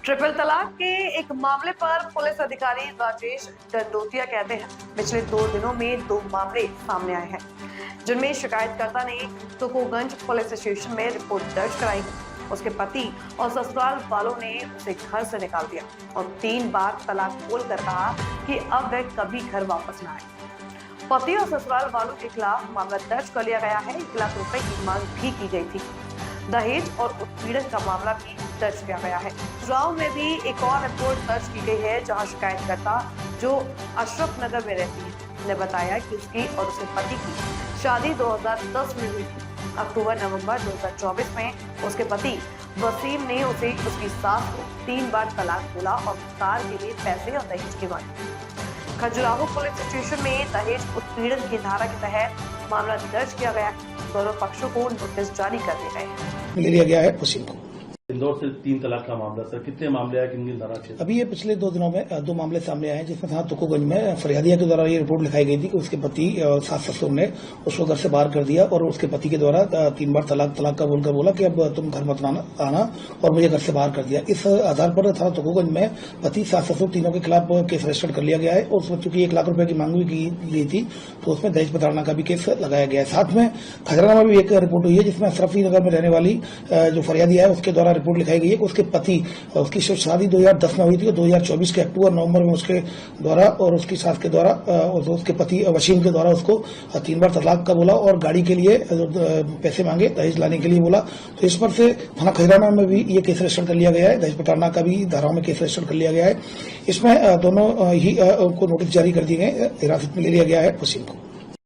Triple तलाक के एक मामले पर पुलिस अधिकारी राजेश दंडोतिया कहते हैं पिछले 2 दिनों में 2 मामले सामने आए हैं जिनमें शिकायतकर्ता ने तुकोगंज पुलिस स्टेशन में रिपोर्ट दर्ज कराई। उसके पति और ससुराल वालों ने उसे घर से निकाल दिया और 3 बार तलाक बोलकर कहा कि अब वह कभी घर वापस न आए। पति और ससुराल वालों के खिलाफ मामला दर्ज कर लिया गया है। 1 लाख रुपए की मांग भी की गई थी। दहेज और उत्पीड़न का मामला भी दर्ज किया गया है। राव में भी एक और रिपोर्ट दर्ज की गई है जहां शिकायतकर्ता जो अशरफ नगर में रहती है ने बताया कि उसकी और उसके पति की शादी 2010 में हुई थी। अक्टूबर-नवंबर 2024 में उसके पति वसीम ने उसे उसकी सास को 3 बार तलाक बोला और कार के लिए पैसे और दहेज की मांगी। खजुराहो पुलिस स्टेशन में दहेज उत्पीड़न की धारा के तहत मामला दर्ज किया गया। दोनों पक्षों को नोटिस जारी कर दिए गए हैं। ले लिया गया है वसीम को। इंदौर से 3 तलाक का मामला सर, कितने मामले आए, किन किन थाना क्षेत्र? अभी ये पिछले 2 दिनों में 2 मामले सामने आए हैं जिसमें थाना तुकोगंज में फरियादिया के द्वारा ये रिपोर्ट लिखाई गई थी कि उसके पति सास ससुर ने उसको घर से बाहर कर दिया और उसके पति के द्वारा 3 बार तलाक का बोलकर बोला कि अब तुम घर मत आना और मुझे घर से बाहर कर दिया। इस आधार पर थाना तुकोगंज में पति सास ससुर तीनों के खिलाफ केस रजिस्टर कर लिया गया है और उसमें चूंकि 1 लाख रुपए की मांग भी की गई थी तो उसमें दहेज प्रताड़ना का भी केस लगाया गया है। साथ में खजराना में भी एक रिपोर्ट हुई है जिसमें अशरफी नगर में रहने वाली जो फरियादिया है उसके द्वारा रिपोर्ट लिखाई गई है। उसके पति उसकी शादी 2010 में हुई थी और 2024 के अक्टूबर-नवंबर में उसके द्वारा और उसकी सास के द्वारा और उसके पति वसीम के द्वारा उसको 3 बार तलाक का बोला और गाड़ी के लिए पैसे मांगे दहेज लाने के लिए बोला। तो इस पर से थाना खजराना में भी ये केस रजिस्टर कर लिया गया है। दहेज प्रताड़ना का भी धाराओं में केस रजिस्टर कर लिया गया है। इसमें दोनों ही उनको नोटिस जारी कर दिए गए। हिरासत में ले लिया गया है वसीम को।